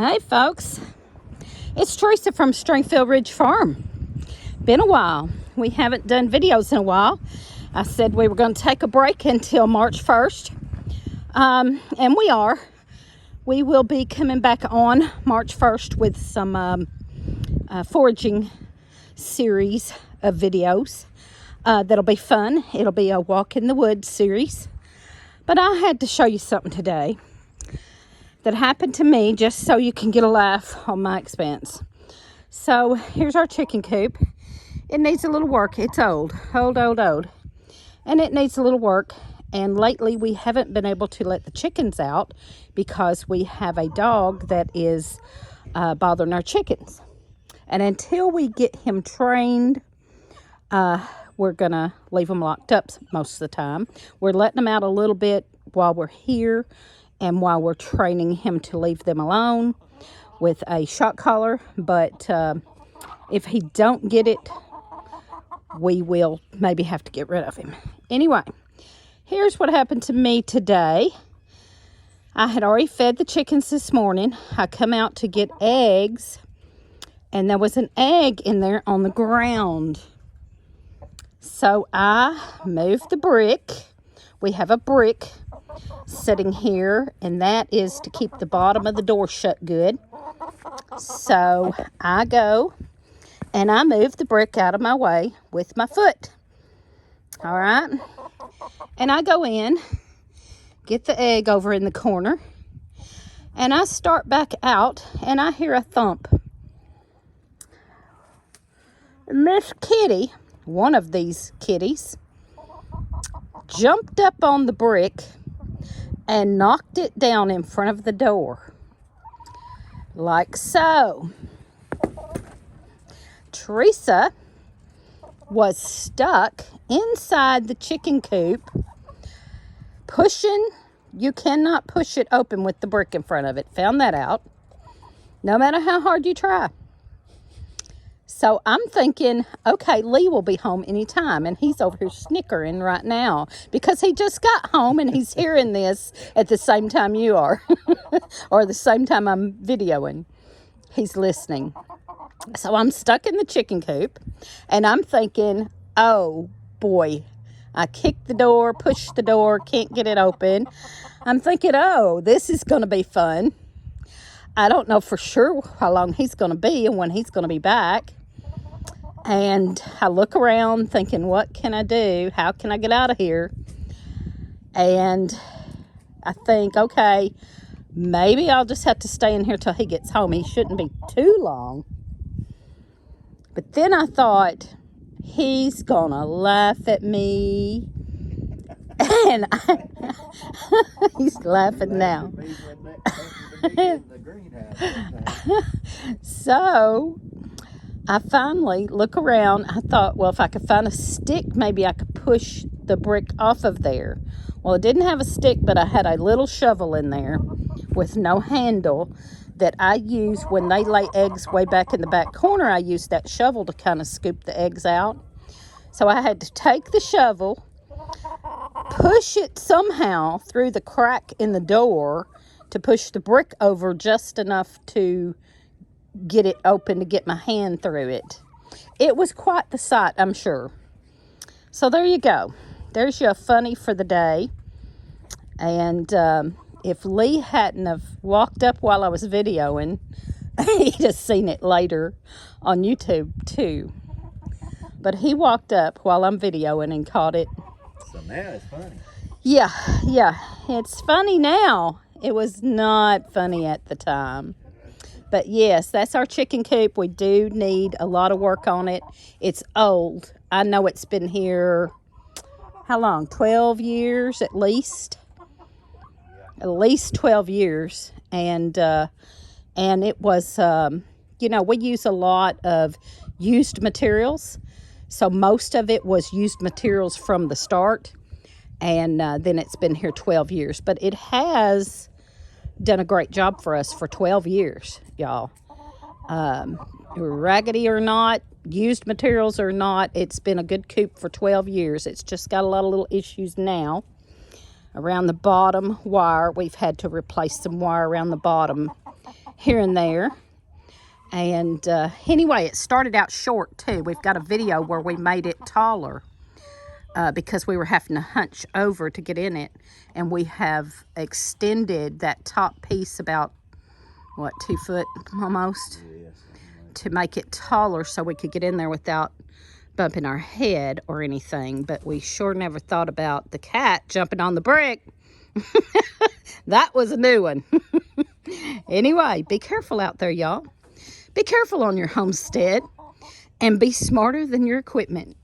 Hey folks, it's Teresa from Stringfield Ridge Farm. Been a while. We haven't done videos in a while. I said we were going to take a break until March 1st. And we are. We will be coming back on March 1st with some foraging series of videos. That'll be fun. It'll be a walk in the woods series. But I had to show you something today that happened to me, just so you can get a laugh on my expense. So here's our chicken coop. It needs a little work. It's old, and it needs a little work. And lately we haven't been able to let the chickens out because we have a dog that is bothering our chickens. And until we get him trained, we're gonna leave them locked up most of the time. We're letting them out a little bit while we're here, and while we're training him to leave them alone with a shock collar. But if he don't get it, we will maybe have to get rid of him. Anyway, here's what happened to me today. I had already fed the chickens this morning. I come out to get eggs, and there was an egg in there on the ground. So I moved the brick. We have a brick sitting here, and that is to keep the bottom of the door shut good. So I go and I move the brick out of my way with my foot. All right. And I go in, get the egg over in the corner, and I start back out, and I hear a thump. Miss Kitty, one of these kitties, jumped up on the brick and knocked it down in front of the door. Like so. Teresa was stuck inside the chicken coop, pushing. You cannot push it open with the brick in front of it. Found that out. No matter how hard you try. So I'm thinking, okay, Lee will be home anytime, and he's over here snickering right now because he just got home and he's hearing this at the same time you are, or the same time I'm videoing. He's listening. So I'm stuck in the chicken coop, and I'm thinking, oh boy, I kicked the door, pushed the door, can't get it open. I'm thinking, oh, this is going to be fun. I don't know for sure how long he's going to be and when he's going to be back. And I look around thinking, what can I do? How can I get out of here? And I think, okay, maybe I'll just have to stay in here till he gets home. He shouldn't be too long. But then I thought, he's gonna laugh at me. And he's laughing now. So I finally look around. I thought, well, if I could find a stick, maybe I could push the brick off of there. Well, it didn't have a stick, but I had a little shovel in there with no handle that I use when they lay eggs way back in the back corner. I use that shovel to kind of scoop the eggs out. So I had to take the shovel, push it somehow through the crack in the door to push the brick over just enough to get it open to get my hand through it. It was quite the sight, I'm sure. So there you go. There's your funny for the day. And if Lee hadn't have walked up while I was videoing, he'd have seen it later on YouTube too. But he walked up while I'm videoing and caught it. So now it's funny. Yeah. It's funny now. It was not funny at the time. But yes, that's our chicken coop. We do need a lot of work on it. It's old. I know it's been here, how long? 12 years at least. At least 12 years. And it was, we use a lot of used materials. So most of it was used materials from the start. And then it's been here 12 years. But it has done a great job for us for 12 years, y'all. Raggedy or not, used materials or not, it's been a good coop for 12 years. It's just got a lot of little issues now. Around the bottom wire, we've had to replace some wire around the bottom here and there. And anyway, it started out short too. We've got a video where we made it taller because we were having to hunch over to get in it. And we have extended that top piece about, what, 2 foot almost? Yes. To make it taller so we could get in there without bumping our head or anything. But we sure never thought about the cat jumping on the brick. That was a new one. Anyway, be careful out there, y'all. Be careful on your homestead and be smarter than your equipment.